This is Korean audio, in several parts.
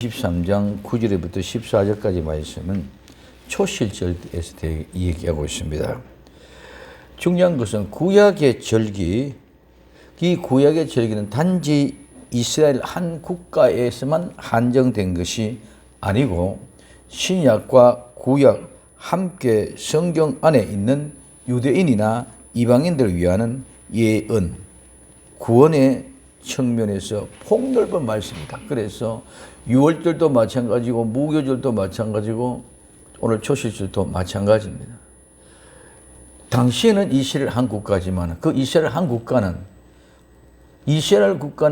13장 9절부터 14절까지 말씀은 초실절에서 얘기하고 있습니다. 중요한 것은 구약의 절기, 이 구약의 절기는 단지 이스라엘 한 국가에서만 한정된 것이 아니고 신약과 구약 함께 성경 안에 있는 유대인이나 이방인들을 위한 예언, 구원의 측면에서 폭넓은 말씀입니다. 그래서 유월절도 마찬가지고 무교절도 마찬가지고 오늘 초실절도 마찬가지입니다. 당시에는 이스라엘 한 국가지만 그 이스라엘 한 국가는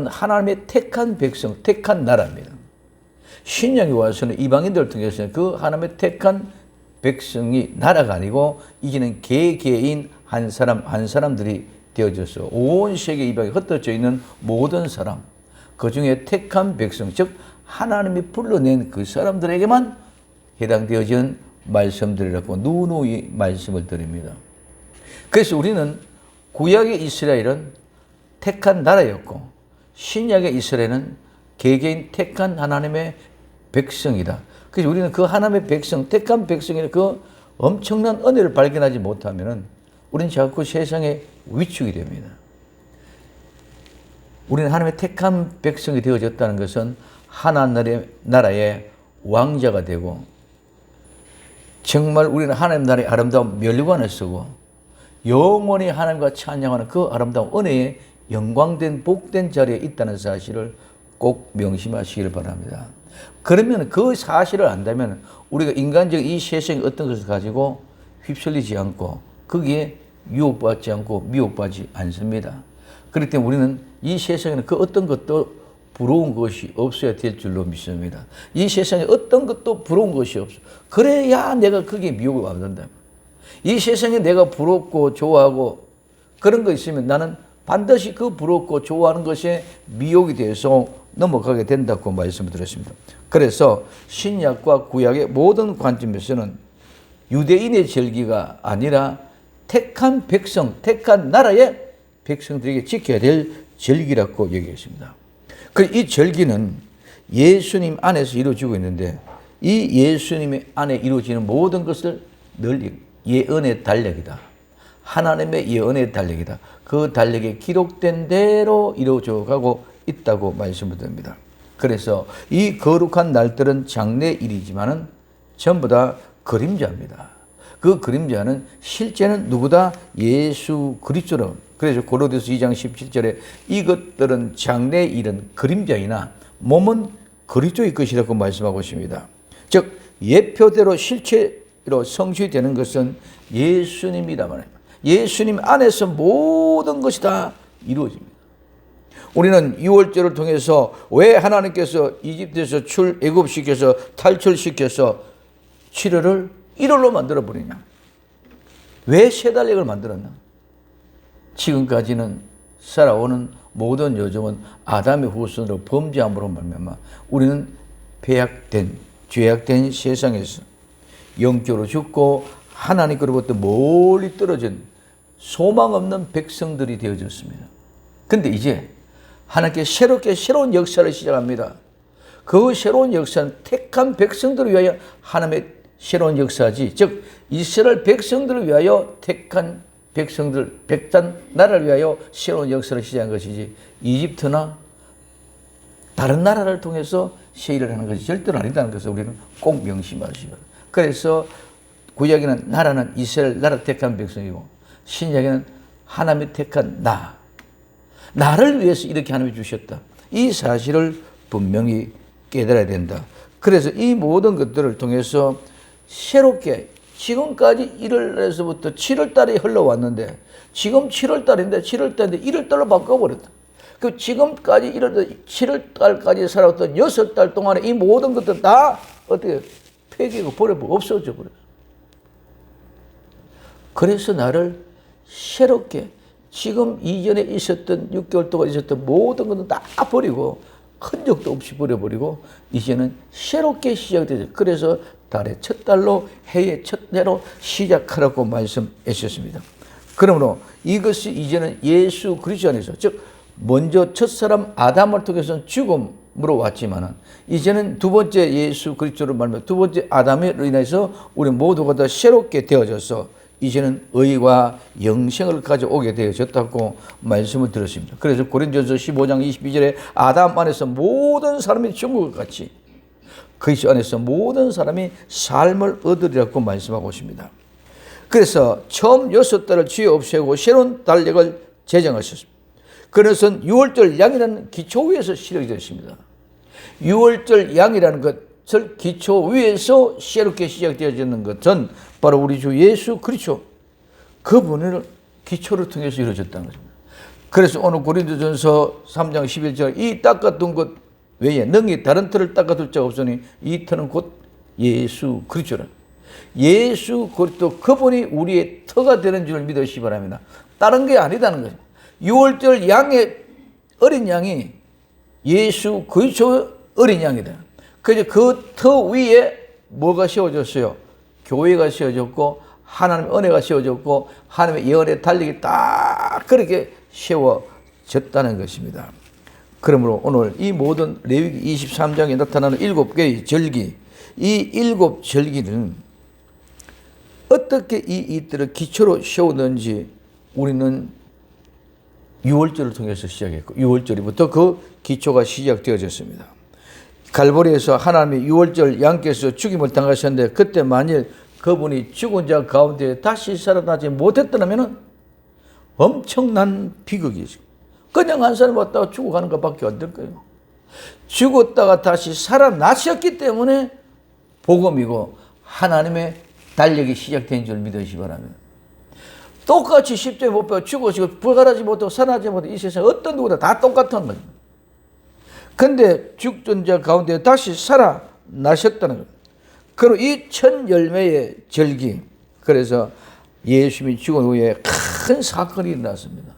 하나님의 택한 백성, 택한 나라입니다. 신약에 와서는 이방인들을 통해서 그 하나님의 택한 백성이 나라가 아니고 이제는 개개인 한 사람들이 되어져서 온 세계 이방에 흩어져 있는 모든 사람, 그 중에 택한 백성, 즉 하나님이 불러낸 그 사람들에게만 해당되어진 말씀들이라고 누누이 말씀을 드립니다. 그래서 우리는 구약의 이스라엘은 택한 나라였고 신약의 이스라엘은 개개인 택한 하나님의 백성이다. 그래서 우리는 그 하나님의 백성, 택한 백성의 그 엄청난 은혜를 발견하지 못하면은 우리는 자꾸 세상에 위축이 됩니다. 우리는 하나님의 택한 백성이 되어졌다는 것은 하나님 나라의 왕자가 되고 정말 우리는 하나님 나라의 아름다운 멸관을 쓰고 영원히 하나님과 찬양하는 그 아름다운 은혜의 영광된 복된 자리에 있다는 사실을 꼭 명심하시길 바랍니다. 그러면 그 사실을 안다면 우리가 인간적 이 세상의 어떤 것을 가지고 휩쓸리지 않고 거기에 유혹받지 않고 미혹받지 않습니다. 그렇기 때문에 우리는 이 세상에는 그 어떤 것도 부러운 것이 없어야 될 줄로 믿습니다. 이 세상에 어떤 것도 부러운 것이 없어. 그래야 내가 거기에 미혹을 받는다. 이 세상에 내가 부럽고 좋아하고 그런 거 있으면 나는 반드시 그 부럽고 좋아하는 것에 미혹이 돼서 넘어가게 된다고 말씀을 드렸습니다. 그래서 신약과 구약의 모든 관점에서는 유대인의 절기가 아니라 택한 백성, 택한 나라의 백성들에게 지켜야 될 절기라고 얘기했습니다. 이 절기는 예수님 안에서 이루어지고 있는데 이 예수님 안에 이루어지는 모든 것을 늘 예언의 달력이다. 하나님의 예언의 달력이다. 그 달력에 기록된 대로 이루어져 가고 있다고 말씀을 드립니다. 그래서 이 거룩한 날들은 장래일이지만은 전부 다 그림자입니다. 그 그림자는 실제는 누구다? 예수 그리스도로. 그래서 고린도서 2장 17절에 이것들은 장래일은 그림자이나 몸은 그리스도의 것이라고 말씀하고 있습니다. 즉 예표대로 실체로 성취되는 것은 예수님이다 말입니다. 예수님 안에서 모든 것이 다 이루어집니다. 우리는 유월절을 통해서 왜 하나님께서 이집트에서 애굽시켜서 탈출시켜서 7월을 1월로 만들어버리냐? 왜 세 달력을 만들었나? 지금까지는 살아오는 모든 요정은 아담의 후손으로 범죄함으로 말미암아 우리는 죄악된 세상에서 영적으로 죽고 하나님께로부터 멀리 떨어진 소망 없는 백성들이 되어졌습니다. 그런데 이제 하나님께 새로운 역사를 시작합니다. 그 새로운 역사는 택한 백성들을 위하여 하나님의 새로운 역사지, 즉 이스라엘 백성들을 위하여 택한 백단 나라를 위하여 새로운 역사를 시작한 것이지 이집트나 다른 나라를 통해서 새 일을 하는 것이 절대로 아니다는 것을 우리는 꼭 명심하시기 바랍니다. 그래서 구약에는 나라는 이스라엘 나라 택한 백성이고 신약에는 하나님이 택한 나를 위해서 이렇게 하나님이 주셨다. 이 사실을 분명히 깨달아야 된다. 그래서 이 모든 것들을 통해서 새롭게 지금까지 1월에서부터 7월달이 흘러왔는데 지금 7월달인데 1월달로 바꿔버렸다. 그 지금까지 7월달까지 살아왔던 6달 동안에 이 모든 것들 다 어떻게 폐기하고 버려버리고 없어져 버렸어. 그래서 나를 새롭게 지금 이전에 있었던 6개월 동안 있었던 모든 것은 다 버리고 흔적도 없이 버려버리고 이제는 새롭게 시작되죠. 그래서 달의 첫 달로 해의 첫 해로 시작하라고 말씀하셨습니다. 그러므로 이것이 이제는 예수 그리스도 안에서 즉 먼저 첫사람 아담을 통해서 죽음 처음으로 왔지만은 이제는 두 번째 예수 그리스도를 말하며 두 번째 아담으로 인해서 우리 모두가 다 새롭게 되어져서 이제는 의와 영생을 가져오게 되어졌다고 말씀을 들었습니다. 그래서 고린도전서 15장 22절에 아담 안에서 모든 사람이 천국을 같이 그리스도 안에서 모든 사람이 삶을 얻으리라고 말씀하고 있습니다. 그래서 처음 6달을 죄 없애고 새로운 달력을 제정하셨습니다. 그것은 6월절 양이라는 기초 위에서 시작이 되었습니다. 6월절 양이라는 것을 기초 위에서 새롭게 시작되어지는 것은 바로 우리 주 예수 그리스도 그분을 기초를 통해서 이루어졌다는 것입니다. 그래서 오늘 고린도전서 3장 11절 이 닦아둔 것 외에 능히 다른 터를 닦아둘 자가 없으니 이 터는 곧 예수 그리스도라. 예수 그리스도 그분이 우리의 터가 되는 줄 믿으시기 바랍니다. 다른 게 아니다는 거죠. 6월절 양의 어린 양이 예수 그리스도 어린 양이다. 그래서 그 터 위에 뭐가 세워졌어요? 교회가 세워졌고 하나님의 은혜가 세워졌고 하나님의 예언의 달력이 딱 그렇게 세워졌다는 것입니다. 그러므로 오늘 이 모든 레위기 23장에 나타나는 7개의 절기, 이 7절기는 어떻게 이들을 기초로 세우는지 우리는 6월절을 통해서 시작했고 6월절부터 그 기초가 시작되어졌습니다. 갈보리에서 하나님이 6월절 양께서 죽임을 당하셨는데 그때 만일 그분이 죽은 자 가운데 다시 살아나지 못했더라면 엄청난 비극이죠. 그냥 한 사람 왔다가 죽어가는 것밖에 안 될 거예요. 죽었다가 다시 살아나셨기 때문에 복음이고 하나님의 달력이 시작된 줄 믿으시기 바랍니다. 똑같이 십자가에 못 박혀 죽으시고 부활하지 못하고 살아나지 못하고 이 세상 어떤 누구나 다 똑같은 거죠. 근데 죽던 자 가운데 다시 살아나셨다는 거예요. 그리고 이 천 열매의 절기, 그래서 예수님이 죽은 후에 큰 사건이 일어났습니다.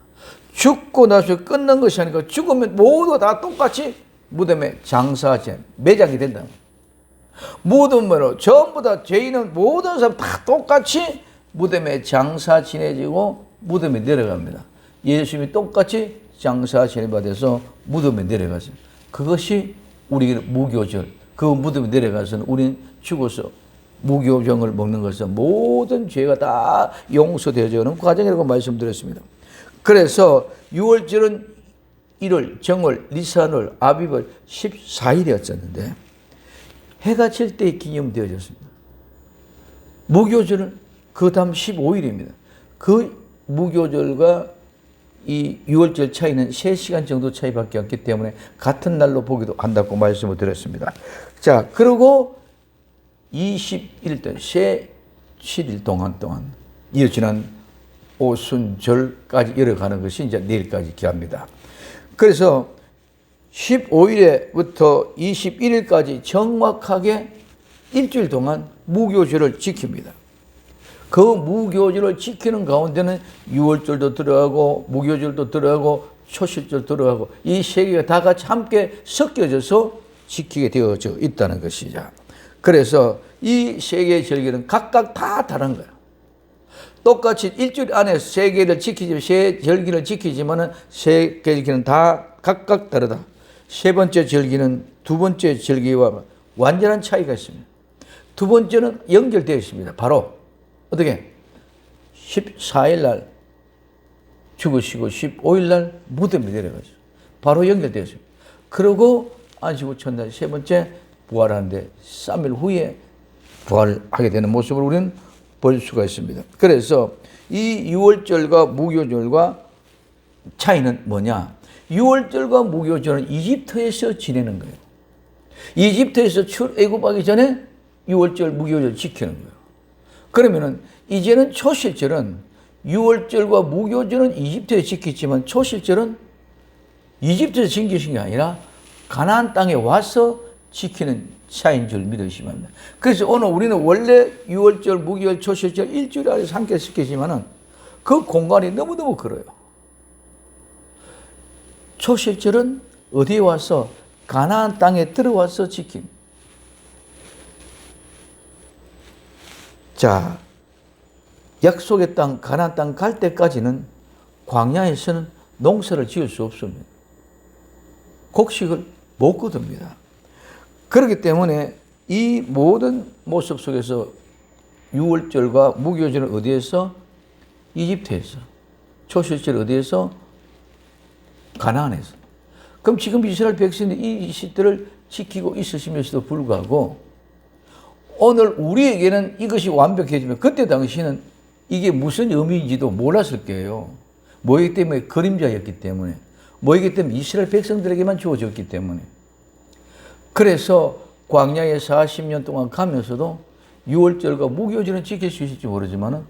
죽고 나서 끝난 것이 아니고 죽으면 모두 다 똑같이 무덤에 장사제 매장이 된다. 무덤으로 전부 다 죄인은 모든 사람 다 똑같이 무덤에 장사 지내지고 무덤에 내려갑니다. 예수님이 똑같이 장사 지내받아서 무덤에 내려가세요. 그것이 우리 무교절. 그 무덤에 내려가서는 우리는 죽어서 무교정을 먹는 것은 모든 죄가 다 용서되어지는 과정이라고 말씀드렸습니다. 그래서 6월절은 1월, 정월, 니산월, 아비벌 14일이었었는데 해가 질 때 기념되어졌습니다. 무교절은 그 다음 15일입니다. 그 무교절과 이 6월절 차이는 3시간 정도 차이밖에 없기 때문에 같은 날로 보기도 한다고 말씀을 드렸습니다. 자, 그리고 20일 동안, 7일 동안 이어지는 오순절까지 이어가는 것이 이제 내일까지 기합니다. 그래서 15일에부터 21일까지 정확하게 일주일 동안 무교절을 지킵니다. 그 무교절을 지키는 가운데는 6월절도 들어가고 무교절도 들어가고 초실절 들어가고 이 세 개가 다 같이 함께 섞여져서 지키게 되어져 있다는 것이죠. 그래서 이 세 개의 절기는 각각 다 다른 거예요. 똑같이 일주일 안에 세 개를 지키지만 세 절기를 지키지만은 세 개의 절기는 다 각각 다르다. 세 번째 절기는 두 번째 절기와 완전한 차이가 있습니다. 두 번째는 연결되어 있습니다. 바로 어떻게 14일 날 죽으시고 15일 날 무덤에 내려가죠. 바로 연결되어 있습니다. 그리고 안식 첫날 세 번째 부활하는데 3일 후에 부활하게 되는 모습을 우리는 볼 수가 있습니다. 그래서 이 6월절과 무교절과 차이는 뭐냐? 6월절과 무교절은 이집트에서 지내는 거예요. 이집트에서 출애굽하기 전에 6월절, 무교절 지키는 거예요. 그러면은 이제는 초실절은 6월절과 무교절은 이집트에 지키지만 초실절은 이집트에서 지키신 게 아니라 가나안 땅에 와서 지키는 차이인 줄 믿으시면 합니다. 그래서 오늘 우리는 원래 6월절, 무교절, 초실절 일주일 안에 함께 지키지만은 그 공간이 너무너무 길어요. 초실절은 어디에 와서 가나안 땅에 들어와서 지킴. 자, 약속의 땅, 가나안 땅 갈 때까지는 광야에서는 농사를 지을 수 없습니다. 곡식을 못 거둡니다. 그렇기 때문에 이 모든 모습 속에서 유월절과 무교절은 어디에서? 이집트에서. 초실절 어디에서? 가나안에서. 그럼 지금 이스라엘 백성들이 이 시대를 지키고 있으시면서도 불구하고 오늘 우리에게는 이것이 완벽해지면 그때 당시는 이게 무슨 의미인지도 몰랐을 거예요. 뭐이기 때문에? 그림자였기 때문에. 뭐이기 때문에? 이스라엘 백성들에게만 주어졌기 때문에. 그래서 광야에 40년 동안 가면서도 유월절과 무교절은 지킬 수 있을지 모르지만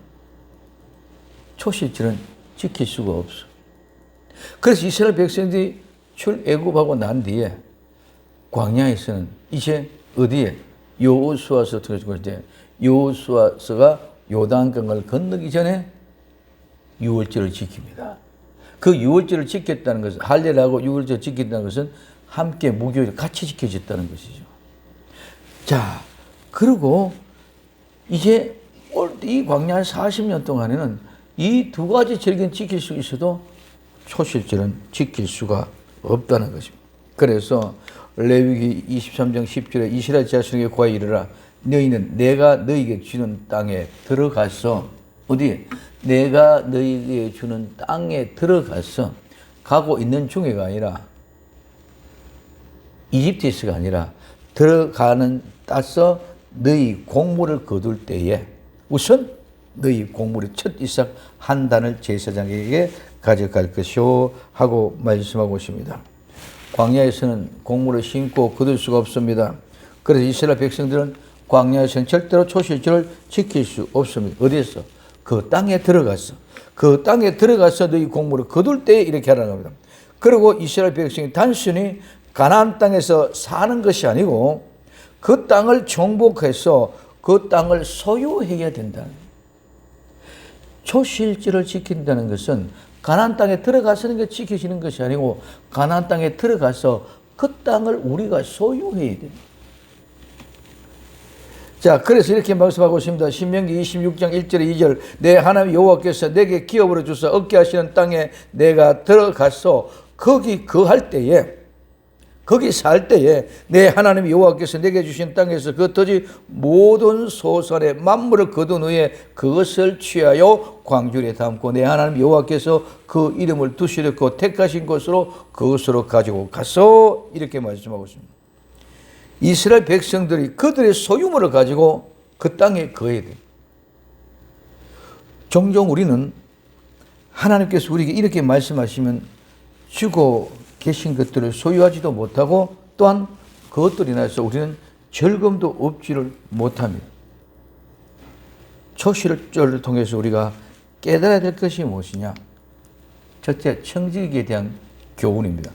초실절은 지킬 수가 없어. 그래서 이스라엘 백성들이 출애굽하고 난 뒤에 광야에서는 이제 어디에? 여호수아서 들어주고 이제 여호수아서가 요단강을 건너기 전에 유월절을 지킵니다. 그 유월절을 지켰다는 것은 할례라고 유월절을 지켰다는 것은 함께 무교절이 같이 지켜졌다는 것이죠. 자, 그리고 이제 이 광야 40년 동안에는 이 두 가지 절기는 지킬 수 있어도 초실절은 지킬 수가 없다는 것입니다. 그래서 레위기 23장 10절에 이스라엘 자손에게 고하여 이르라 너희는 내가 너희에게 주는 땅에 들어가서 어디? 내가 너희에게 주는 땅에 들어가서 가고 있는 중에가 아니라 이집트에서가 아니라 들어가는 따서 너희 곡물을 거둘 때에 우선 너희 곡물의 첫 이삭 한 단을 제사장에게 가져갈 것이오 하고 말씀하고 있습니다. 광야에서는 곡물을 심고 거둘 수가 없습니다. 그래서 이스라엘 백성들은 광야에서는 절대로 초실절을 지킬 수 없습니다. 어디에서? 그 땅에 들어가서. 그 땅에 들어가서 너희 곡물을 거둘 때 이렇게 하라는 겁니다. 그리고 이스라엘 백성이 단순히 가나안 땅에서 사는 것이 아니고 그 땅을 정복해서 그 땅을 소유해야 된다는 거예요. 초실절을 지킨다는 것은 가나안 땅에 들어가서는 게 지켜지는 것이 아니고 가나안 땅에 들어가서 그 땅을 우리가 소유해야 됩니다. 자, 그래서 이렇게 말씀하고 있습니다. 신명기 26장 1절에 2절 내 하나님 여호와께서 내게 기업으로 주사 얻게 하시는 땅에 내가 들어가서 거기 거할 때에 거기 살 때에 내 하나님 여호와께서 내게 주신 땅에서 그 토지 모든 소산의 만물을 거둔 후에 그것을 취하여 광주리에 담고 내 하나님 여호와께서 그 이름을 두시려고 택하신 곳으로 그것으로 가지고 가서 이렇게 말씀하고 있습니다. 이스라엘 백성들이 그들의 소유물을 가지고 그 땅에 거해야 돼요. 종종 우리는 하나님께서 우리에게 이렇게 말씀하시면 주고 계신 것들을 소유하지도 못하고 또한 그것들이 인해서 우리는 즐거움도 얻지를 못합니다. 초실절을 통해서 우리가 깨달아야 될 것이 무엇이냐? 첫째, 청지기에 대한 교훈입니다.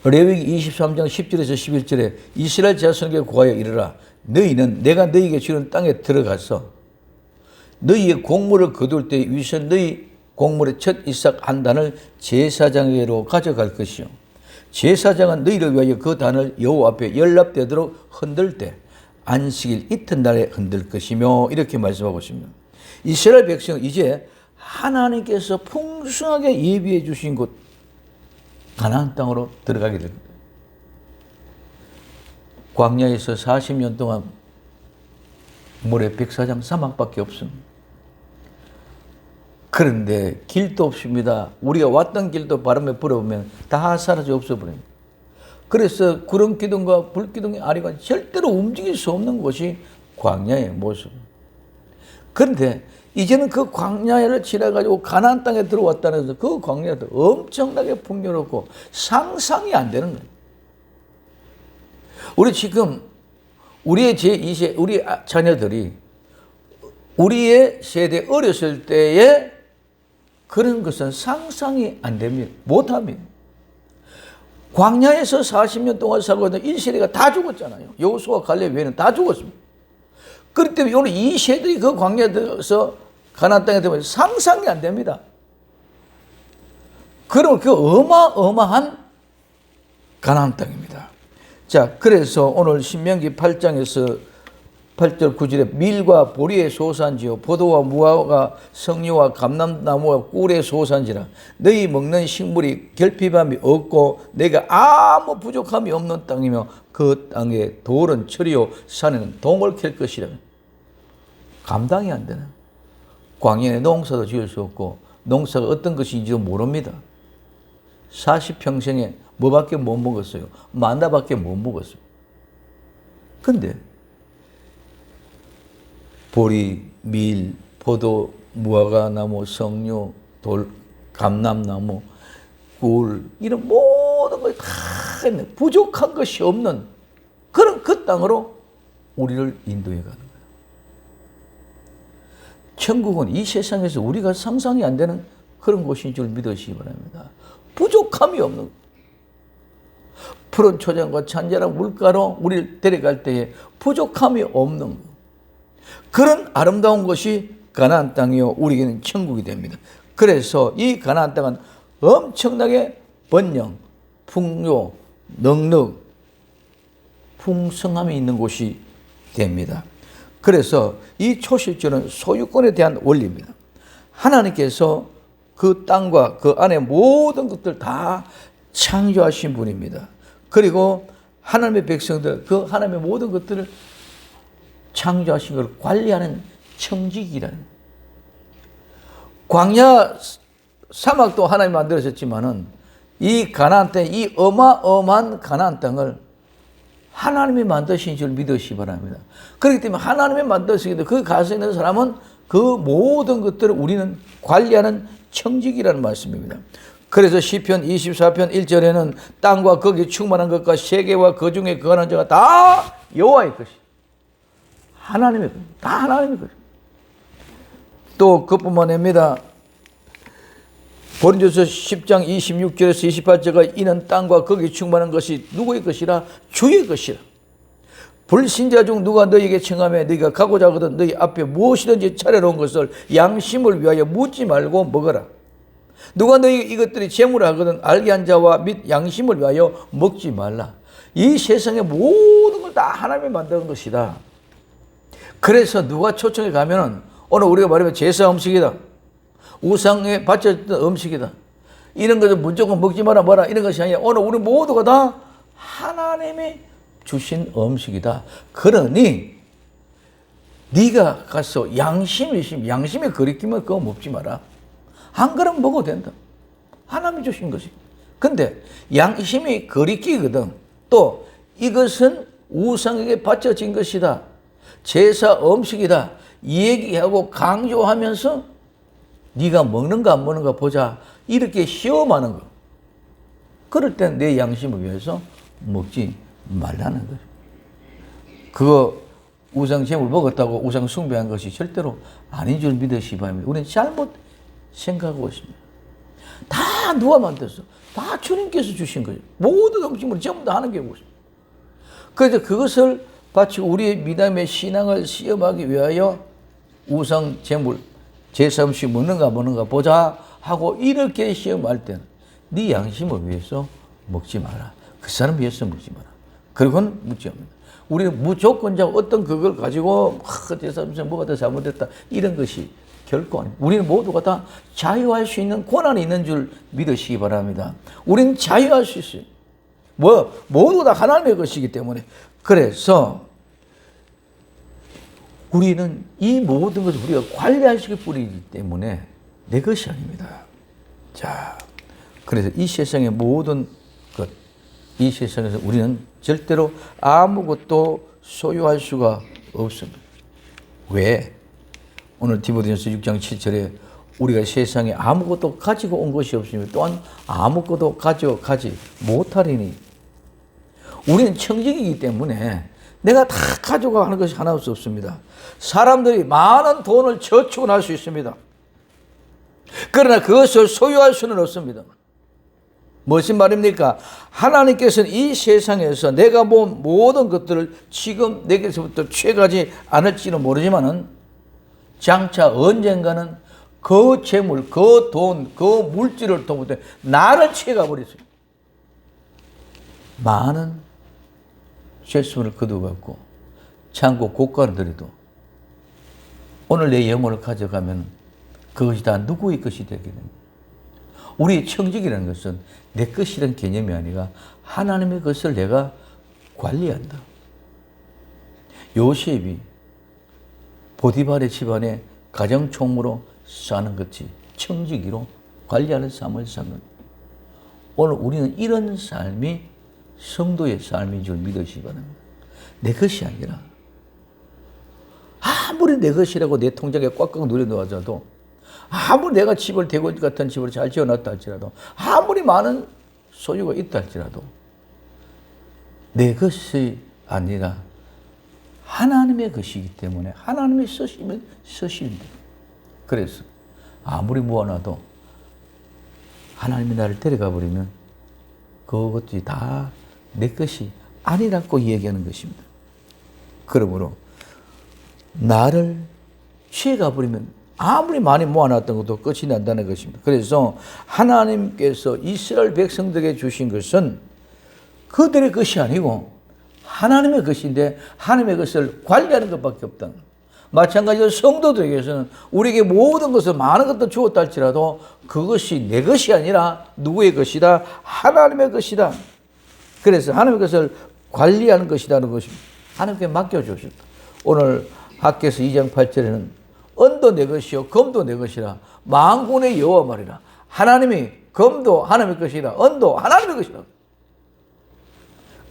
레위기 23장 10절에서 11절에 이스라엘 자손에게 고하여 이르라 너희는 내가 너희에게 주는 땅에 들어가서 너희의 곡물을 거둘 때 위선 너희 곡물의 첫 이삭 한 단을 제사장에게로 가져갈 것이요 제사장은 너희를 위하여 그 단을 여호와 앞에 연락되도록 흔들 때 안식일 이튿날에 흔들 것이며 이렇게 말씀하고 있습니다. 이스라엘 백성은 이제 하나님께서 풍성하게 예비해 주신 곳 가나안 땅으로 들어가게 됩니다. 광야에서 40년 동안 모래 백사장 사막밖에 없습니다. 그런데 길도 없습니다. 우리가 왔던 길도 바람에 불어오면 다 사라져 없어버립니다. 그래서 구름 기둥과 불 기둥의 아래가 절대로 움직일 수 없는 곳이 광야의 모습. 그런데 이제는 그 광야를 지나가지고 가나안 땅에 들어왔다는 것은 그 광야도 엄청나게 풍요롭고 상상이 안 되는 거예요. 우리 지금 우리의 제2세 우리 자녀들이 우리의 세대 어렸을 때에 그런 것은 상상이 안 됩니다. 못합니다. 광야에서 40년 동안 살고 있는 1세대가 다 죽었잖아요. 여호수아 갈렙 외에는 다 죽었습니다. 그렇기 때문에 오늘 이 세대들이 그 광야에서 가나안 땅에 들어가면 상상이 안 됩니다. 그럼 그 어마어마한 가나안 땅입니다. 자, 그래서 오늘 신명기 8장에서 8절 9절에 밀과 보리의 소산지요 포도와 무화과 석류와 감람나무와 꿀의 소산지라. 너희 먹는 식물이 결핍함이 없고 내가 아무 부족함이 없는 땅이며 그 땅에 돌은 철이요 산에는 동을 캘 것이라. 감당이 안 되는 광야에 농사도 지을 수 없고 농사가 어떤 것인지도 모릅니다. 40평생에 뭐밖에 못 먹었어요. 만나밖에 못 먹었어요. 근데 보리, 밀, 포도, 무화과나무, 석류, 돌, 감람나무, 꿀 이런 모든 것이 다 있네. 부족한 것이 없는 그런 그 땅으로 우리를 인도해 가는 거예요. 천국은 이 세상에서 우리가 상상이 안 되는 그런 곳인 줄 믿으시기 바랍니다. 부족함이 없는 푸른 초장과 잔잔한 물가로 우리를 데려갈 때에 부족함이 없는 그런 아름다운 것이 가나안 땅이요 우리에게는 천국이 됩니다. 그래서 이 가나안 땅은 엄청나게 번영, 풍요, 넉넉, 풍성함이 있는 곳이 됩니다. 그래서 이 초실절은 소유권에 대한 원리입니다. 하나님께서 그 땅과 그 안에 모든 것들 다 창조하신 분입니다. 그리고 하나님의 백성들, 그 하나님의 모든 것들을 창조하신 걸 관리하는 청지기라는. 광야 사막도 하나님이 만들어졌지만은 이 가나안 땅, 이 어마어마한 가나안 땅을 하나님이 만드신 줄 믿으시기 바랍니다. 그렇기 때문에 하나님이 만드시기도 그 가서 있는 사람은 그 모든 것들을 우리는 관리하는 청지기라는 말씀입니다. 그래서 시편 24편 1절에는 땅과 거기 충만한 것과 세계와 그 중에 거하는 자가 다 여호와의 것이. 하나님의 것. 다 하나님의 것. 또 그뿐만 아닙니다. 고린도서 10장 26절에서 28절가 이는 땅과 거기 충만한 것이 누구의 것이라? 주의 것이라. 불신자 중 누가 너희에게 청하며 너희가 가고자 하거든 너희 앞에 무엇이든지 차려놓은 것을 양심을 위하여 묻지 말고 먹어라. 누가 너희 이것들이 재물을 하거든 알게 한 자와 및 양심을 위하여 먹지 말라. 이 세상의 모든 걸 다 하나님이 만든 것이다. 그래서 누가 초청에 가면은 오늘 우리가 말하면 제사 음식이다. 우상에 바쳐졌던 음식이다. 이런 것을 무조건 먹지 마라 뭐라 이런 것이 아니라 오늘 우리 모두가 다 하나님이 주신 음식이다. 그러니 네가 가서 양심이 있으면 양심에 거리끼면 그거 먹지 마라. 한 그릇 먹어도 된다. 하나님이 주신 것이. 근데 양심이 거리끼거든. 또 이것은 우상에게 바쳐진 것이다. 제사 음식이다. 이 얘기하고 강조하면서 네가 먹는가 안 먹는가 보자. 이렇게 시험하는 거. 그럴 땐 내 양심을 위해서 먹지 말라는 거죠. 그거 우상 제물 먹었다고 우상 숭배한 것이 절대로 아닌 줄 믿으시기 바랍니다. 우리는 잘못 생각하고 있습니다. 다 누가 만들었어? 다 주님께서 주신 거예요. 모든 음식물 전부 다 하는 게 무엇입니까? 그래서 그것을 바치고 우리의 믿음의 신앙을 시험하기 위하여 우상 제물, 제사 음식 먹는가 보자 하고 이렇게 시험할 때는 네 양심을 위해서 먹지 마라. 그 사람 위해서 먹지 마라. 그리고는 묻지 않는다. 우리는 무조건적 어떤 그걸 가지고 제사 음식 먹었다 잘못했다 이런 것이 결코 아닙니다. 우리는 모두가 다 자유할 수 있는 권한이 있는 줄 믿으시기 바랍니다. 우리는 자유할 수 있어요. 모두 다 하나님의 것이기 때문에. 그래서 우리는 이 모든 것을 우리가 관리할 수 있기 뿐이기 때문에 내 것이 아닙니다. 자, 그래서 이 세상의 모든 것, 이 세상에서 우리는 절대로 아무것도 소유할 수가 없습니다. 왜? 오늘 디모데전서 6장 7절에 우리가 세상에 아무것도 가지고 온 것이 없으며 또한 아무것도 가져가지 못하리니 우리는 청직이기 때문에 내가 다 가져가 하는 것이 하나 없습니다. 사람들이 많은 돈을 저축을 할 수 있습니다. 그러나 그것을 소유할 수는 없습니다. 무슨 말입니까? 하나님께서는 이 세상에서 내가 본 모든 것들을 지금 내게서부터 취하지 않을지는 모르지만은 장차 언젠가는 그 재물, 그 돈, 그 물질을 통해 나를 취해가 버렸어요. 많은 죄수를 거두어갖고 창고 고가를 들여도 오늘 내 영혼을 가져가면 그것이 다 누구의 것이 되게 됩니다. 우리의 청직이라는 것은 내 것이라는 개념이 아니라 하나님의 것을 내가 관리한다. 요셉이 보디발의 집안에 가정총무로 사는 것이 청지기로 관리하는 삶을 사는. 오늘 우리는 이런 삶이 성도의 삶인 줄 믿으시기 바랍니다. 내 것이 아니라 아무리 내 것이라고 내 통장에 꽉꽉 누려놓아도, 아무리 내가 집을 대구 같은 집을 잘 지어놨다 할지라도, 아무리 많은 소유가 있다 할지라도 내 것이 아니라 하나님의 것이기 때문에 하나님이 쓰시면 쓰시는데, 그래서 아무리 모아놔도 하나님이 나를 데려가 버리면 그것이 다 내 것이 아니라고 얘기하는 것입니다. 그러므로 나를 취해가 버리면 아무리 많이 모아놨던 것도 끝이 난다는 것입니다. 그래서 하나님께서 이스라엘 백성들에게 주신 것은 그들의 것이 아니고 하나님의 것인데 하나님의 것을 관리하는 것밖에 없다. 마찬가지로 성도들에게서는 우리에게 모든 것을 많은 것도 주었다 할지라도 그것이 내 것이 아니라 누구의 것이다? 하나님의 것이다. 그래서 하나님의 것을 관리하는 것이라는 것입니다. 하나님께 맡겨주셨다. 오늘 학개서 2장 8절에는 은도 내 것이요 금도 내 것이라 만군의 여호와 말이라. 하나님이 금도 하나님의 것이라, 은도 하나님의 것이라.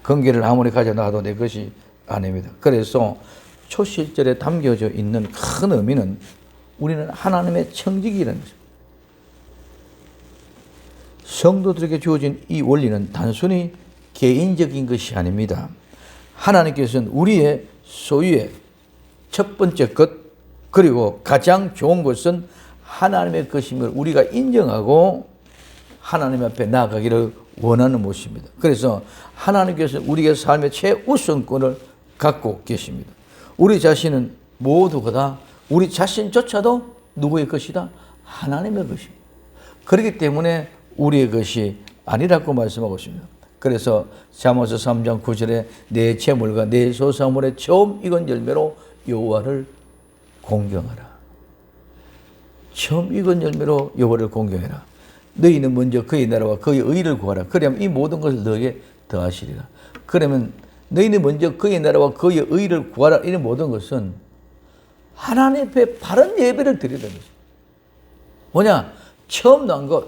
금괴를 아무리 가져놔도 내 것이 아닙니다. 그래서 초실절에 담겨져 있는 큰 의미는 우리는 하나님의 청지기라는 것입니다. 성도들에게 주어진 이 원리는 단순히 개인적인 것이 아닙니다. 하나님께서는 우리의 소유의 첫 번째 것, 그리고 가장 좋은 것은 하나님의 것임을 우리가 인정하고 하나님 앞에 나아가기를 원하는 모습입니다. 그래서 하나님께서 우리의 삶의 최우선권을 갖고 계십니다. 우리 자신은 모두가 다 우리 자신조차도 누구의 것이다? 하나님의 것입니다. 그렇기 때문에 우리의 것이 아니라고 말씀하고 있습니다. 그래서 잠언서 3장 9절에 내 재물과 내 소산물의 처음 익은 열매로 여호와를 공경하라. 처음 익은 열매로 여호와를 공경해라. 너희는 먼저 그의 나라와 그의 의를 구하라. 그러면 이 모든 것을 너에게 더하시리라. 그러면 너희는 먼저 그의 나라와 그의 의를 구하라. 이 모든 것은 하나님 앞에 바른 예배를 드리는 것입니다. 뭐냐? 처음 난 것,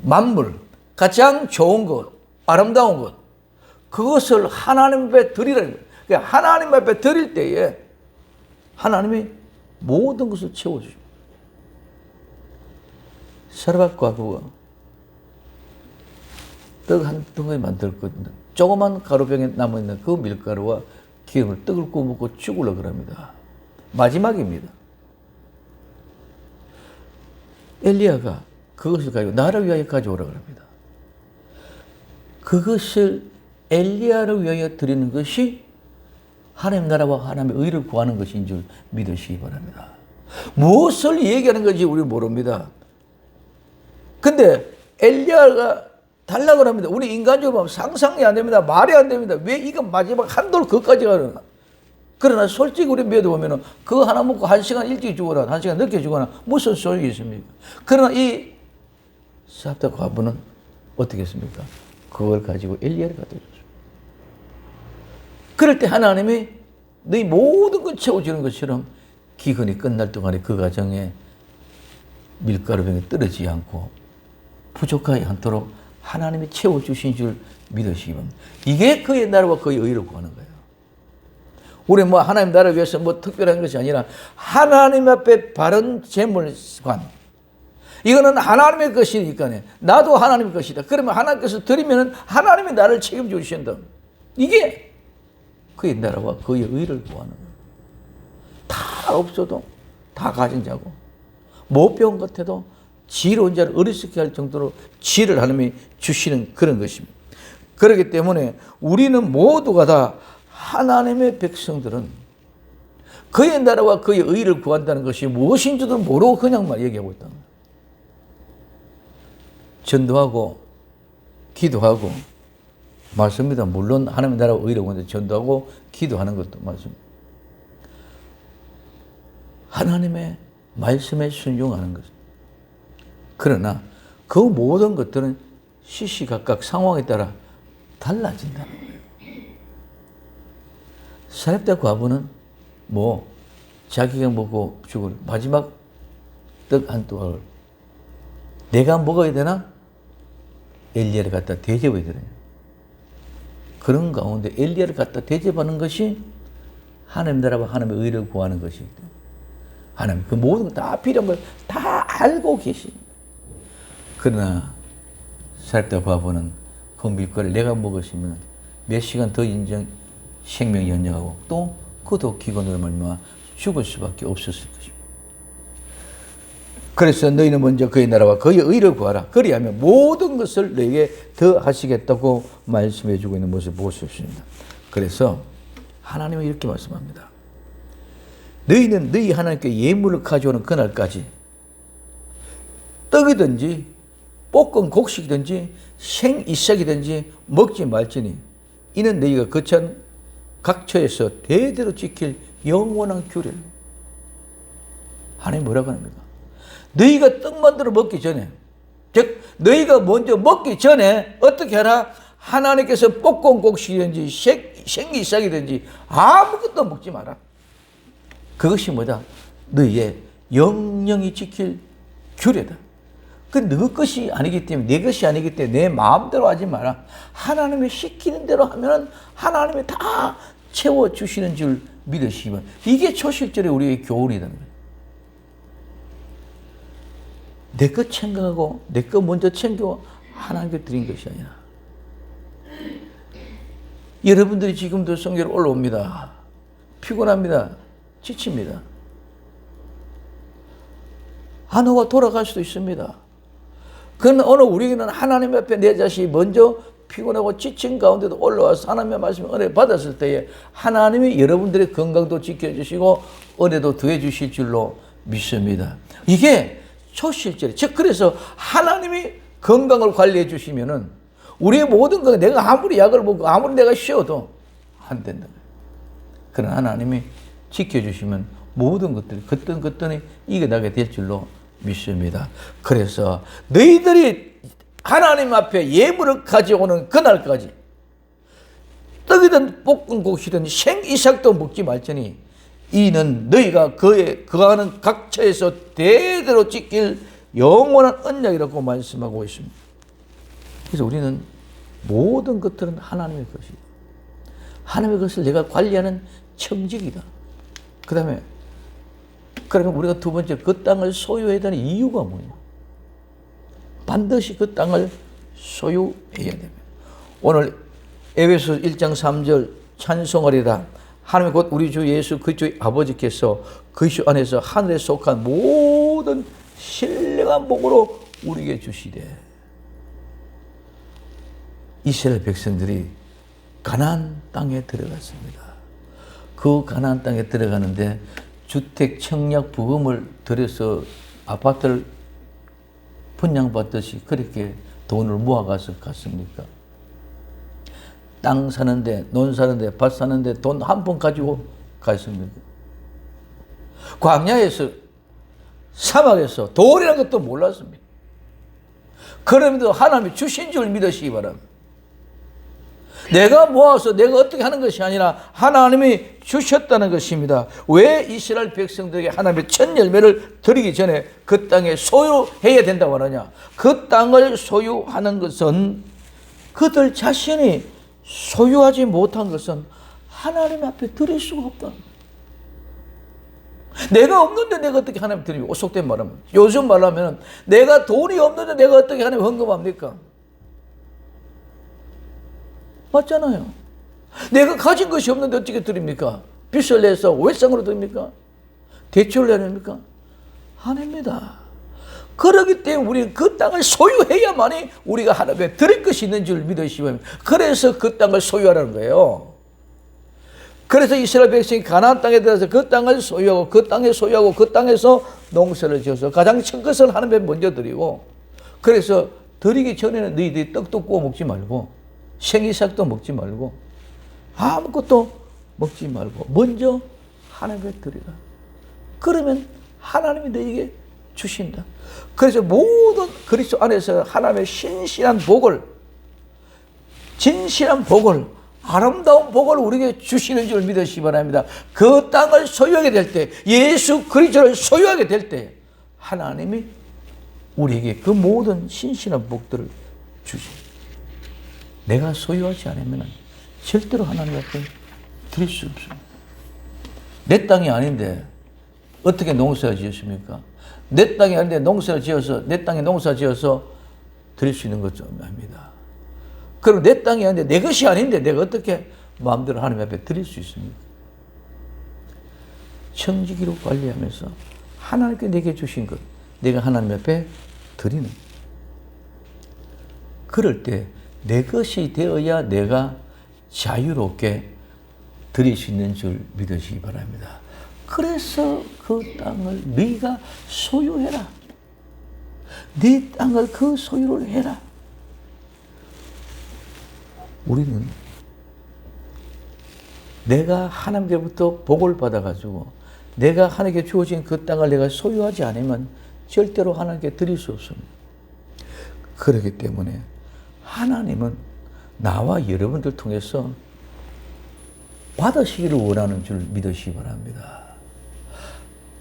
만물, 가장 좋은 것, 아름다운 것, 그것을 하나님 앞에 드리라는 거예요. 그러니까 하나님 앞에 드릴 때에 하나님이 모든 것을 채워주십니다. 사르밧 과부가 떡 한 덩어리 만들거든요. 조그만 가루병에 남아있는 그 밀가루와 기름을 떡을 구워 먹고 죽으려고 그럽니다. 마지막입니다. 엘리야가 그것을 가지고 나를 위하여 가져오라고 합니다. 그것을 엘리야를 위하여 드리는 것이 하나님 나라와 하나님의 의를 구하는 것인 줄 믿으시기 바랍니다. 무엇을 얘기하는 건지 우리는 모릅니다. 근데 엘리야가 달라고 합니다. 우리 인간적으로 보면 상상이 안 됩니다. 말이 안 됩니다. 왜 이거 마지막 한 돌 그까지 가나? 그러나 솔직히 우리 믿어보면 그거 하나 먹고 1시간 일찍 죽어라, 1시간 늦게 죽어라, 무슨 소용이 있습니까? 그러나 이 사렙 과부는 어떻게 했습니까? 그걸 가지고 엘리야를 갖다 줬습니다. 그럴 때 하나님이 너희 모든 걸 채워주는 것처럼 기근이 끝날 동안에 그 가정에 밀가루병이 떨어지지 않고 부족하지 않도록 하나님이 채워주신 줄 믿으시기 바랍니다. 이게 그의 나라와 그의 의를 구하는 거예요. 우리 뭐 하나님 나라를 위해서 뭐 특별한 것이 아니라 하나님 앞에 바른 재물관, 이거는 하나님의 것이니까 나도 하나님의 것이다. 그러면 하나님께서 드리면 하나님이 나를 책임져 주신다. 이게 그의 나라와 그의 의를 구하는 거예요. 다 없어도 다 가진 자고 못 배운 것 같아도 지혜로운 자를 어리석게 할 정도로 지혜를 하나님이 주시는 그런 것입니다. 그렇기 때문에 우리는 모두가 다 하나님의 백성들은 그의 나라와 그의 의를 구한다는 것이 무엇인지도 모르고 그냥만 얘기하고 있다는 거예요. 전도하고 기도하고 맞습니다. 물론 하나님의 나라와 의를 원해 전도하고 기도하는 것도 맞습니다. 하나님의 말씀에 순종하는 것. 그러나 그 모든 것들은 시시각각 상황에 따라 달라진다는 거예요. 사렙다 과부는 뭐 자기가 먹고 죽을 마지막 떡 한 조각을 내가 먹어야 되나? 엘리야를 갖다 대접해야 되냐? 그런 가운데 엘리야를 갖다 대접하는 것이 하나님 나라와 하나님의 의를 구하는 것이기 때문에 하나님 그 모든 것 다 필요한 걸 다 알고 계십니다. 그러나 사렙다 과부는 그 밀가를 내가 먹었으면 몇 시간 더 생명이 연장하고 또 그도 기근으로 말미암아 죽을 수밖에 없었을 것입니다. 그래서 너희는 먼저 그의 나라와 그의 의를 구하라. 그리하면 모든 것을 너에게 더 하시겠다고 말씀해 주고 있는 모습을 볼 수 있습니다. 그래서 하나님은 이렇게 말씀합니다. 너희는 너희 하나님께 예물을 가져오는 그날까지 떡이든지 볶은 곡식이든지 생이삭이든지 먹지 말지니 이는 너희가 거처한 각처에서 대대로 지킬 영원한 규례. 하나님 뭐라고 합니까? 너희가 떡 만들어 먹기 전에, 즉 너희가 먼저 먹기 전에 어떻게 하라? 하나님께서 볶은 곡식이든지 생이삭이든지 아무것도 먹지 마라. 그것이 뭐다? 너희의 영영이 지킬 규례다. 그 너 것이 아니기 때문에, 내 것이 아니기 때문에 내 마음대로 하지 마라. 하나님이 시키는 대로 하면 하나님이 다 채워주시는 줄 믿으시면 이게 초실절에 우리의 교훈이라는 거예요. 내 것 챙겨가고 내 것 먼저 챙겨 하나님께 드린 것이 아니라 여러분들이 지금도 성경에 올라옵니다. 피곤합니다. 지칩니다. 한호가 돌아갈 수도 있습니다. 그러나 오늘 우리는 하나님 앞에 내 자신이 먼저 피곤하고 지친 가운데도 올라와서 하나님의 말씀을 은혜 받았을 때에 하나님이 여러분들의 건강도 지켜주시고 은혜도 더해 주실 줄로 믿습니다. 이게 초실절. 즉 그래서 하나님이 건강을 관리해 주시면은 우리의 모든 것 내가 아무리 약을 먹고 아무리 내가 쉬어도 안 된다. 그러나 하나님이 지켜주시면 모든 것들이 그때그때 이겨나게 될 줄로 믿습니다. 그래서 너희들이 하나님 앞에 예물을 가져오는 그날까지 떡이든 볶은 곡식이든 생이삭도 먹지 말지니 이는 너희가 거하는 각처에서 대대로 지킬 영원한 언약이라고 말씀하고 있습니다. 그래서 우리는 모든 것들은 하나님의 것이다. 하나님의 것을 내가 관리하는 청직이다. 그 다음에 그러면 우리가 두 번째 그 땅을 소유해야 되는 이유가 뭐냐? 반드시 그 땅을 소유해야 됩니다. 오늘 에베소 1장 3절 찬송하리라. 하나님 곧 우리 주 예수 그리스도의 아버지께서 그리스도 안에서 하늘에 속한 모든 신령한 복으로 우리에게 주시되. 이스라엘 백성들이 가나안 땅에 들어갔습니다. 그 가나안 땅에 들어가는데 주택 청약 부금을 들여서 아파트를 분양받듯이 그렇게 돈을 모아가서 갔습니까? 땅 사는데, 논 사는데, 밭 사는데 돈 한 푼 가지고 갔습니까? 광야에서, 사막에서 돌이라는 것도 몰랐습니다. 그럼에도 하나님이 주신 줄 믿으시기 바랍니다. 내가 모아서 내가 어떻게 하는 것이 아니라 하나님이 주셨다는 것입니다. 왜 이스라엘 백성들에게 하나님의 첫 열매를 드리기 전에 그 땅에 소유해야 된다고 하느냐? 그 땅을 소유하는 것은 그들 자신이 소유하지 못한 것은 하나님 앞에 드릴 수가 없다. 내가 없는데 내가 어떻게 하나님 드리고, 오속된 말하면, 요즘 말하면 내가 돈이 없는데 내가 어떻게 하나님 헌금합니까? 맞잖아요. 내가 가진 것이 없는데 어떻게 드립니까? 빚을 내서 외상으로 드립니까? 대출을 내야 됩니까? 아닙니다. 그렇기 때문에 우리는 그 땅을 소유해야만이 우리가 하나님께 드릴 것이 있는 줄 믿으시기 바랍니다. 그래서 그 땅을 소유하라는 거예요. 그래서 이스라엘 백성이 가나안 땅에 들어서 그 땅을 소유하고 그 땅에 소유하고 그 땅에서 농사를 지어서 가장 첫 것을 하나님께 먼저 드리고, 그래서 드리기 전에는 너희들이 떡도 구워 먹지 말고 생이삭도 먹지 말고 아무것도 먹지 말고 먼저 하나님께 드리라. 그러면 하나님이 너에게 주신다. 그래서 모든 그리스도 안에서 하나님의 신실한 복을, 진실한 복을, 아름다운 복을 우리에게 주시는 줄 믿으시기 바랍니다. 그 땅을 소유하게 될 때, 예수 그리스도를 소유하게 될 때 하나님이 우리에게 그 모든 신실한 복들을 주십니다. 내가 소유하지 않으면 절대로 하나님 앞에 드릴 수 없습니다. 내 땅이 아닌데 어떻게 농사를 지었습니까? 내 땅이 아닌데 농사를 지어서, 내 땅에 농사 지어서 드릴 수 있는 것도 아닙니다. 그럼 내 땅이 아닌데, 내 것이 아닌데 내가 어떻게 마음대로 하나님 앞에 드릴 수 있습니까? 청지기로 관리하면서 하나님께 내게 주신 것, 내가 하나님 앞에 드리는. 그럴 때 내 것이 되어야 내가 자유롭게 드릴 수 있는 줄 믿으시기 바랍니다. 그래서 그 땅을 네가 소유해라. 네 땅을 그 소유를 해라. 우리는 내가 하나님께로부터 복을 받아가지고 내가 하나님께 주어진 그 땅을 내가 소유하지 않으면 절대로 하나님께 드릴 수 없습니다. 그렇기 때문에 하나님은 나와 여러분들 통해서 받으시기를 원하는 줄 믿으시기 바랍니다.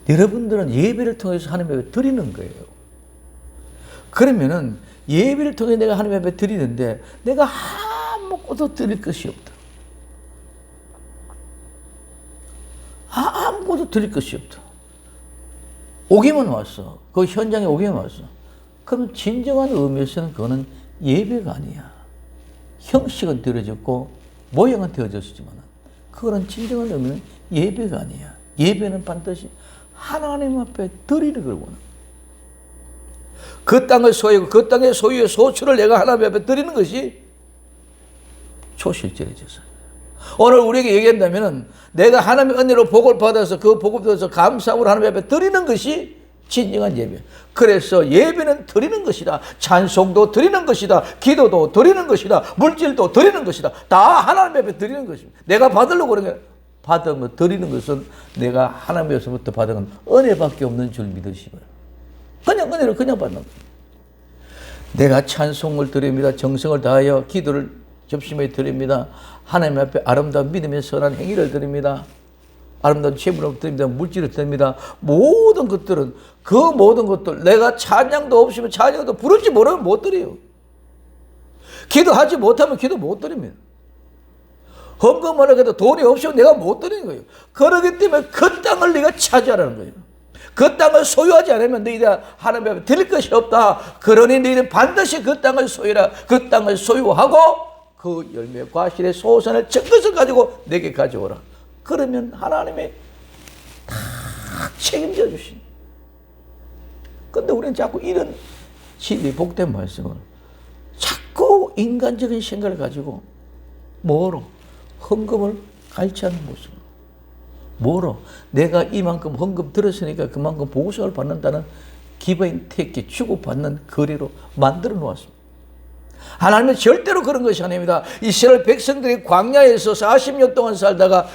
여러분들은 예배를 통해서 하나님 앞에 드리는 거예요. 그러면은 예배를 통해 내가 하나님 앞에 드리는데 내가 아무것도 드릴 것이 없다. 아무것도 드릴 것이 없다. 오기만 왔어. 그 현장에 오기만 왔어. 그럼 진정한 의미에서는 그거는 예배가 아니야. 형식은 되어졌고 모양은 되어졌지만 그거는 진정한 의미는 예배가 아니야. 예배는 반드시 하나님 앞에 드리는 걸 원합니다. 그 땅을 소유하고 그 땅의 소유의 소출을 내가 하나님 앞에 드리는 것이 초실절의 제사입니다. 오늘 우리에게 얘기한다면 내가 하나님의 은혜로 복을 받아서 그 복을 받아서 감사함으로 하나님 앞에 드리는 것이 진정한 예배. 그래서 예배는 드리는 것이다. 찬송도 드리는 것이다. 기도도 드리는 것이다. 물질도 드리는 것이다. 다 하나님 앞에 드리는 것입니다. 내가 받으려고 그런 게 받으면 드리는 것은 내가 하나님에서부터 받은 은혜밖에 없는 줄 믿으시고요. 그냥 은혜를 그냥 받는 거예요. 내가 찬송을 드립니다. 정성을 다하여 기도를 접심에 드립니다. 하나님 앞에 아름다운 믿음의 선한 행위를 드립니다. 아름다운 재물을 드립니다. 물질을 드립니다. 모든 것들은 그 모든 것들 내가 찬양도 없으면 찬양도 부르지 모르면 못 드려요. 기도하지 못하면 기도 못 드립니다. 헌금을 해도 돈이 없으면 내가 못 드리는 거예요. 그렇기 때문에 그 땅을 네가 차지하라는 거예요. 그 땅을 소유하지 않으면 너희들 하나님 앞에 드릴 것이 없다. 그러니 너희는 반드시 그 땅을 소유하라. 그 땅을 소유하고 그 열매 과실의 소산을 적것을 가지고 내게 가져오라. 그러면 하나님이 다 책임져 주신. 근데 우리는 자꾸 이런 진리 복된 말씀을 자꾸 인간적인 생각을 가지고 뭐로? 헌금을 갈취하는 모습으로. 뭐로? 내가 이만큼 헌금 들었으니까 그만큼 보상을 받는다는 기브인 테이크 주고받는 거래로 만들어 놓았습니다. 하나님은 절대로 그런 것이 아닙니다. 이스라엘 백성들이 광야에서 40년 동안 살다가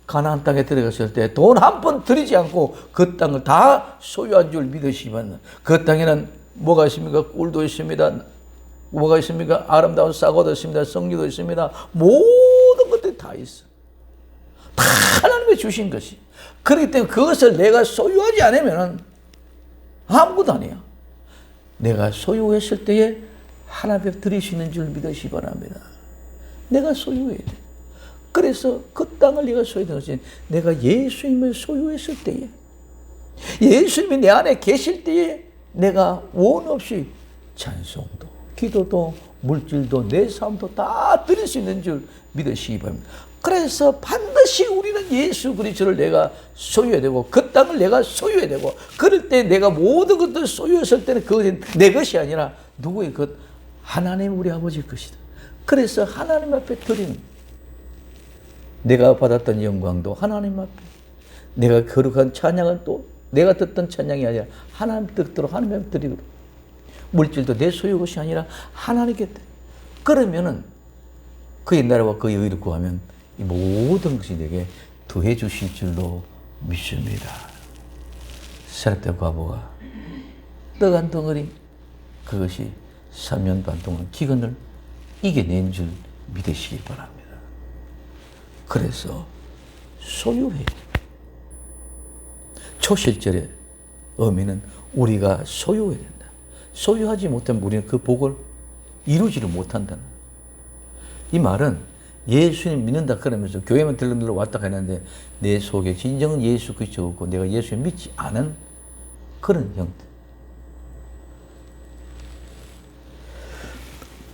가나안 땅에 들어갔을 때 돈 한 번 들이지 않고 그 땅을 다 소유한 줄 믿으시면 그 땅에는 뭐가 있습니까? 꿀도 있습니다. 뭐가 있습니까? 아름다운 쌀도 있습니다. 성류도 있습니다. 모든 것들이 다 있어. 다 하나님이 주신 것이. 그렇기 때문에 그것을 내가 소유하지 않으면 아무것도 아니야. 내가 소유했을 때에 하나님 앞에 드릴 수 있는 줄 믿으시기 바랍니다. 내가 소유해야 돼. 그래서 그 땅을 네가 소유하는 것이 내가 예수님을 소유했을 때에, 예수님이 내 안에 계실 때에 내가 원 없이 찬송도, 기도도, 물질도, 내 삶도 다 드릴 수 있는 줄 믿으시기 바랍니다. 그래서 반드시 우리는 예수 그리스도를 내가 소유해야 되고 그 땅을 내가 소유해야 되고, 그럴 때 내가 모든 것들을 소유했을 때는 그것이 내 것이 아니라 누구의 것? 하나님 우리 아버지의 것이다. 그래서 하나님 앞에 드리는, 내가 받았던 영광도 하나님 앞에, 내가 거룩한 찬양은 또 내가 듣던 찬양이 아니라 하나님 듣도록 하나님 앞에 드리고, 물질도 내 소유 것이 아니라 하나님께 드려. 그러면은 그의 나라와 그의 의를 구하면 이 모든 것이 내게 더해 주실 줄로 믿습니다. 사렙대 과부가 떡 한 덩어리, 그것이 3년 반 동안 기근을 이겨낸 줄 믿으시기 바랍니다. 그래서 소유해. 초실절의 의미는 우리가 소유해야 된다. 소유하지 못하면 우리는 그 복을 이루지를 못한다는. 이 말은 예수님 믿는다 그러면서 교회만 들러 왔다 가는데 내 속에 진정은 예수 그리스도가 없고 내가 예수를 믿지 않은 그런 형태.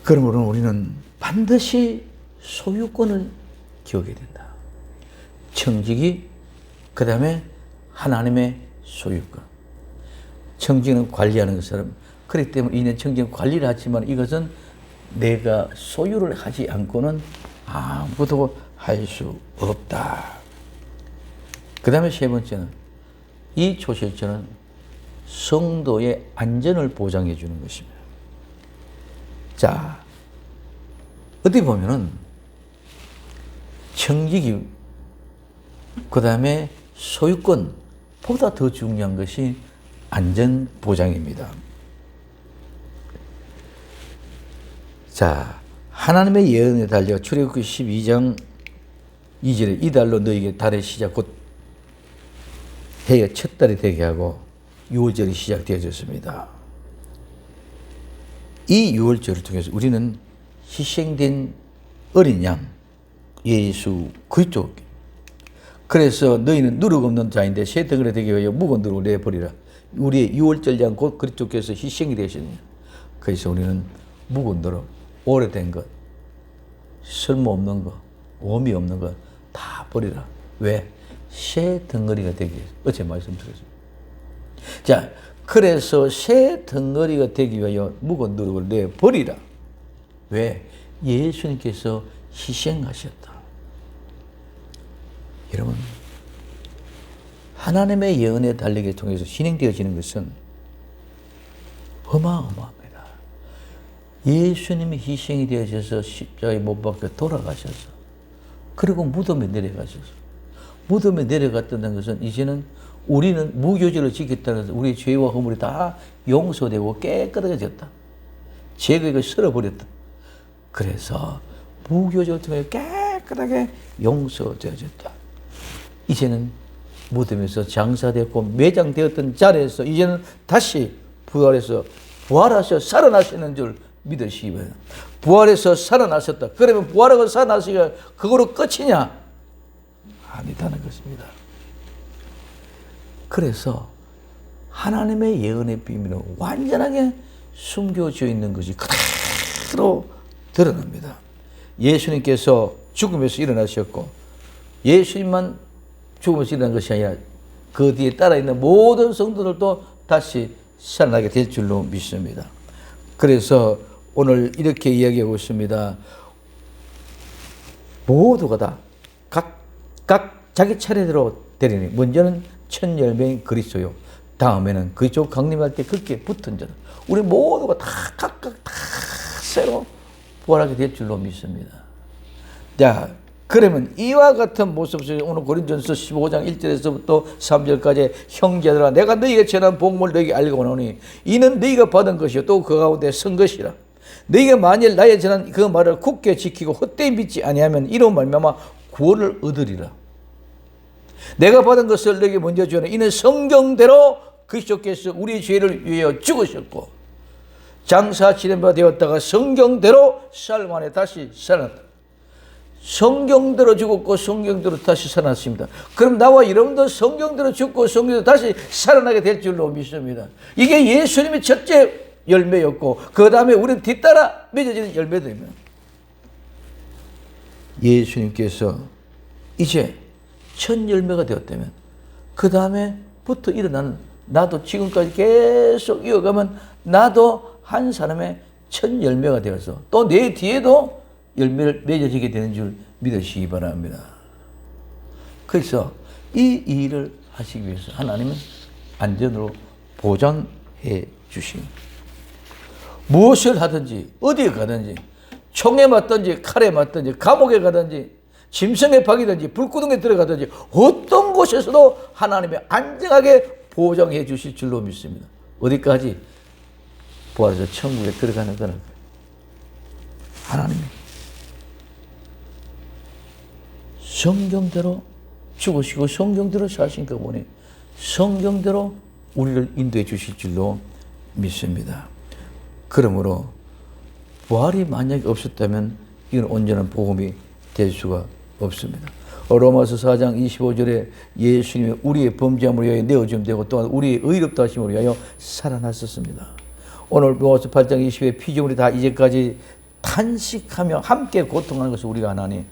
그러므로 우리는 반드시 소유권을 기억해야 된다. 청지기, 그 다음에 하나님의 소유권. 청지기는 관리하는 것처럼, 그렇기 때문에 이는 청지기는 관리를 하지만 이것은 내가 소유를 하지 않고는 아무것도 할 수 없다. 그 다음에 세 번째는, 이 초실절은 성도의 안전을 보장해 주는 것입니다. 자, 어떻게 보면은 청지기, 그 다음에 소유권보다 더 중요한 것이 안전 보장입니다. 자, 하나님의 예언에 달려 출애굽기 12장 2절에 이달로 너에게 달의 시작 곧 해의 첫 달이 되게 하고 유월절이 시작되어졌습니다. 이 유월절을 통해서 우리는 희생된 어린 양 예수 그리스도, 그래서 너희는 누룩 없는 자인데 새 덩어리 되게 하여 묵은 누룩을 내버리라. 우리의 유월절 양 곧 그리스도께서 희생이 되셨느냐. 그래서 우리는 묵은 누룩, 오래된 것, 쓸모없는 것, 의미 없는 것 다 버리라. 왜? 새 덩어리가 되기 위해서. 어제 말씀드렸습니다. 자, 그래서 새 덩어리가 되기 위하여 묵은 누룩을 내버리라. 왜? 예수님께서 희생하셨다. 여러분, 하나님의 예언에 달리기 통해서 진행되어지는 것은 어마어마합니다. 예수님이 희생이 되어져서 십자가에 못 박혀 돌아가셔서, 그리고 무덤에 내려가셔서, 무덤에 내려갔다는 것은 이제는 우리는 무교절을 지켰다는 것은 우리의 죄와 허물이 다 용서되고 깨끗해졌다. 죄가 쓸어버렸다. 그래서 무교절을 통해 깨끗하게 용서되어졌다. 이제는 무덤에서 장사되었고 매장되었던 자리에서 이제는 다시 부활해서 살아나시는 줄 믿으시기 바랍니다. 부활해서 살아나셨다. 그러면 부활하고 살아나시기가 그거로 끝이냐? 아니다는 것입니다. 그래서 하나님의 예언의 비밀은 완전하게 숨겨져 있는 것이 그대로 드러납니다. 예수님께서 죽음에서 일어나셨고 예수님만 죽음에서 일어난 것이 아니라 그 뒤에 따라 있는 모든 성도들도 다시 살아나게 될 줄로 믿습니다. 그래서 오늘 이렇게 이야기하고 있습니다. 모두가 다 각 자기 차례대로 되리니 먼저는 첫 열매인 그리스도요, 다음에는 그리스도 강림할 때 그렇게 붙은 자들, 우리 모두가 다 각각 다 새로 부활하게 될 줄로 믿습니다. 자, 그러면 이와 같은 모습 속에 오늘 고린도전서 15장 1절에서부터 3절까지 형제들아 내가 너희에게 전한 복음을 너희에게 알고 오노니 이는 너희가 받은 것이요 또 그 가운데 선 것이라. 너희가 만일 나의 전한 그 말을 굳게 지키고 헛되이 믿지 아니하면 이로 말미암아 구원을 얻으리라. 내가 받은 것을 너희에게 먼저 주노니 이는 성경대로 그리스도께서 우리 죄를 위하여 죽으셨고 장사 지낸 바 되었다가 성경대로 삶 안에 다시 살아났다. 성경대로 죽었고 성경대로 다시 살아났습니다. 그럼 나와 여러분도 성경대로 죽고 성경대로 다시 살아나게 될 줄로 믿습니다. 이게 예수님의 첫째 열매였고 그 다음에 우리는 뒤따라 맺어지는 열매들입니다. 예수님께서 이제 첫 열매가 되었다면 그 다음에부터 일어나는 나도 지금까지 계속 이어가면 나도 한 사람의 첫 열매가 되어서 또 내 뒤에도 열매를 맺어지게 되는 줄 믿으시기 바랍니다. 그래서 이 일을 하시기 위해서 하나님은 안전으로 보장해 주십니다. 무엇을 하든지 어디에 가든지 총에 맞든지 칼에 맞든지 감옥에 가든지 짐승에 박이든지 불구덩이에 들어가든지 어떤 곳에서도 하나님이 안정하게 보장해 주실 줄로 믿습니다. 어디까지? 부활해서 천국에 들어가는 거는 하나님이 성경대로 죽으시고 성경대로 사신 그 분이 성경대로 우리를 인도해 주실 줄로 믿습니다. 그러므로 부활이 만약에 없었다면 이건 온전한 복음이 될 수가 없습니다. 로마서 4장 25절에 예수님이 우리의 범죄함을 위하여 내어줌 되고 또한 우리의 의롭다 하심을 위하여 살아났었습니다. 오늘 로마서 8장 20에 피조물이 다 이제까지 탄식하며 함께 고통하는 것을 우리가 하나니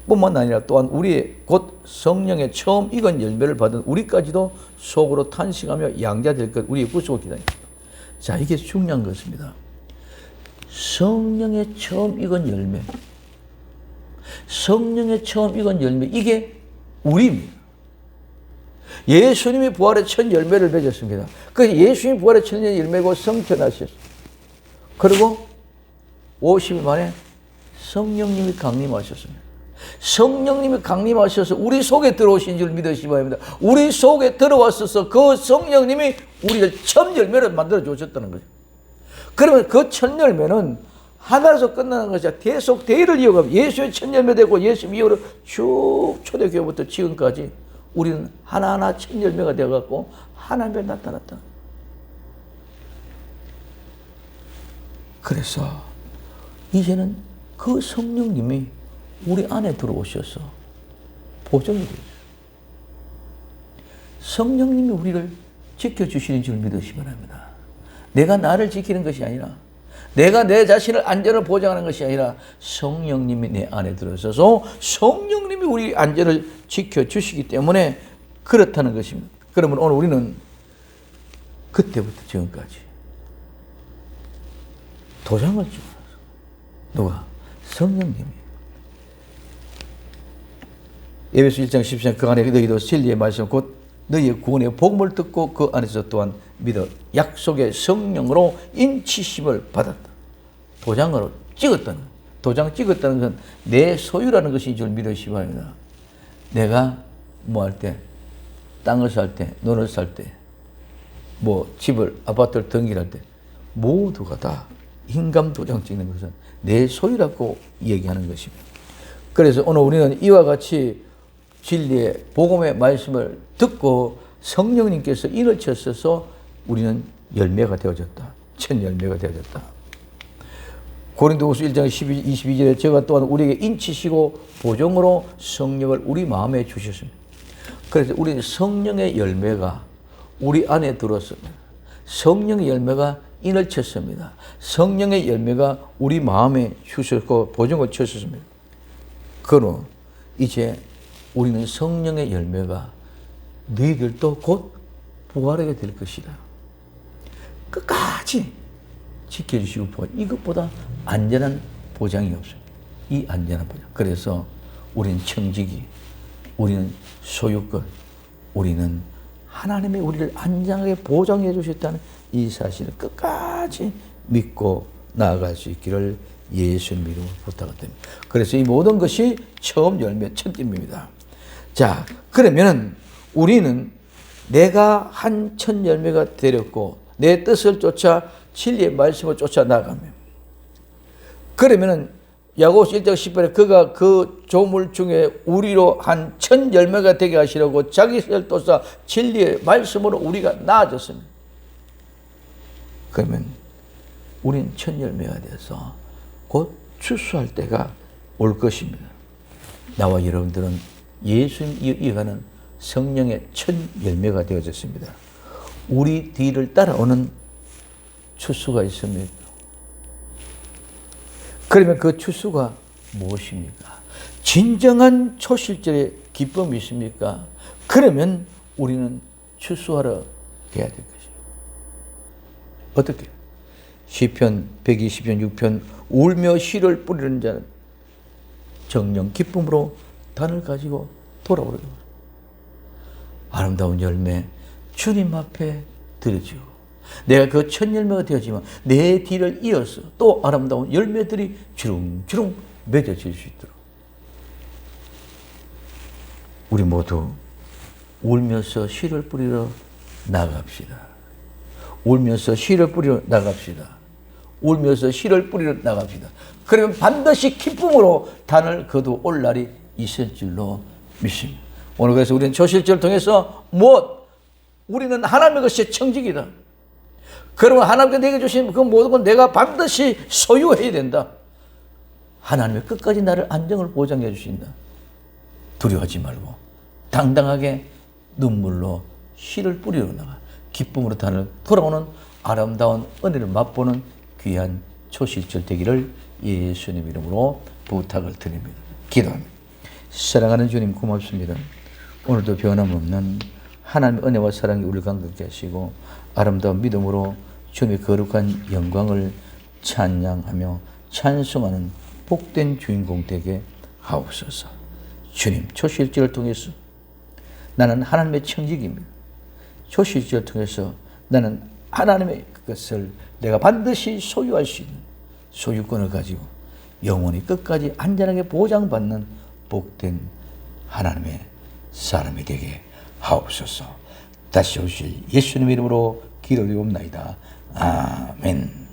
뿐만 아니라 또한 우리의 곧 성령의 처음 익은 열매를 받은 우리까지도 속으로 탄식하며 양자될 것 우리의 구속을 기다립니다. 자, 이게 중요한 것입니다. 성령의 처음 익은 열매, 성령의 처음 익은 열매, 이게 우리입니다. 예수님이 부활의 첫 열매를 맺었습니다. 그래서 예수님이 부활의 첫 열매고 성천하셨어요. 그리고 50일 만에 성령님이 강림하셨습니다. 성령님이 강림하셔서 우리 속에 들어오신 줄 믿으시기 바랍니다. 우리 속에 들어왔어서 그 성령님이 우리를 첫 열매를 만들어 주셨다는 거죠. 그러면 그 첫 열매는 하나로서 끝나는 것이 아니라 계속 대의를 이어가면 예수의 첫 열매 되고 예수 이후로 쭉 초대교회부터 지금까지 우리는 하나하나 첫 열매가 되어갖고 하나님에 나타났다. 그래서 이제는 그 성령님이 우리 안에 들어오셔서 보존이 되어요. 성령님이 우리를 지켜주시는 줄 믿으시기 바랍니다. 내가 나를 지키는 것이 아니라 내가 내 자신을 안전을 보장하는 것이 아니라 성령님이 내 안에 들어서서 성령님이 우리 안전을 지켜주시기 때문에 그렇다는 것입니다. 그러면 오늘 우리는 그때부터 지금까지 도장을 찍어놨어. 누가? 성령님이. 에베소 1장 10절 그 안에 너희도 진리의 말씀 곧 너희의 구원의 복음을 듣고 그 안에서 또한 믿어 약속의 성령으로 인치심을 받았다. 도장으로 찍었다는, 도장 찍었다는 건 내 소유라는 것인 줄 믿으시기 바랍니다. 내가 뭐 할 때, 땅을 살 때, 논을 살 때, 뭐 집을, 아파트를 등기할 때 모두가 다 인감 도장 찍는 것은 내 소유라고 얘기하는 것입니다. 그래서 오늘 우리는 이와 같이 진리의 복음의 말씀을 듣고 성령님께서 인을 쳤어서 우리는 열매가 되어졌다. 첫 열매가 되어졌다. 고린도후서 1장 22절에 저가 또한 우리에게 인치시고 보정으로 성령을 우리 마음에 주셨습니다. 그래서 우리는 성령의 열매가 우리 안에 들었습니다. 성령의 열매가 인을 쳤습니다. 성령의 열매가 우리 마음에 주셨고 보정을 쳤습니다. 그러나 이제 우리는 성령의 열매가 너희들도 곧 부활하게 될 것이다. 끝까지 지켜주시고 보호. 이것보다 안전한 보장이 없습니다. 이 안전한 보장. 그래서 우리는 청지기, 우리는 소유권, 우리는 하나님이 우리를 안전하게 보장해 주셨다는 이 사실을 끝까지 믿고 나아갈 수 있기를 예수님 이름으로 부탁드립니다. 그래서 이 모든 것이 처음 열매, 첫 열매입니다. 자, 그러면 우리는 내가 한 첫 열매가 되렸고 내 뜻을 쫓아 진리의 말씀을 쫓아 나가면 그러면은 야고보서 1장 10절에 그가 그 조물 중에 우리로 한 첫 열매가 되게 하시려고 자기 뜻을 쫓아 진리의 말씀으로 우리가 나아졌습니다. 그러면 우리는 첫 열매가 되어서 곧 추수할 때가 올 것입니다. 나와 여러분들은 예수님 이어가는 성령의 첫 열매가 되어졌습니다. 우리 뒤를 따라오는 추수가 있습니다. 그러면 그 추수가 무엇입니까? 진정한 초실절의 기쁨이 있습니까? 그러면 우리는 추수하러 가야 될 것입니다. 어떻게? 시편 120편 6편 울며 씨를 뿌리는 자는 정령 기쁨으로 단을 가지고 돌아오려. 아름다운 열매 주님 앞에 드려지고 내가 그 첫 열매가 되었지만 내 뒤를 이어서 또 아름다운 열매들이 주렁주렁 맺어질 수 있도록 우리 모두 울면서 씨를 뿌리러 나갑시다. 울면서 씨를 뿌리러 나갑시다. 울면서 씨를 뿌리러 나갑시다. 그러면 반드시 기쁨으로 단을 거두올 날이 있을 줄로 믿습니다. 오늘 그래서 우리는 초실절을 통해서 무엇? 우리는 하나님의 것이 청직이다. 그러면 하나님께 내게 주신 그 모든 건 내가 반드시 소유해야 된다. 하나님의 끝까지 나를 안정을 보장해 주신다. 두려워하지 말고 당당하게 눈물로 씨를 뿌리러 나가 기쁨으로 단을 돌아오는 아름다운 은혜를 맛보는 귀한 초실절 되기를 예수님 이름으로 부탁을 드립니다. 기도합니다. 사랑하는 주님 고맙습니다. 오늘도 변함없는 하나님의 은혜와 사랑이 우리를 강건케 하시고 아름다운 믿음으로 주님의 거룩한 영광을 찬양하며 찬송하는 복된 주인공 되게 하옵소서. 주님, 초실절을 통해서 나는 하나님의 청직입니다. 초실절을 통해서 나는 하나님의 것을 내가 반드시 소유할 수 있는 소유권을 가지고 영원히 끝까지 안전하게 보장받는 복된 하나님의 사람이 되게 하옵소서. 다시 오실 예수님 이름으로 기도드리옵나이다. 아멘.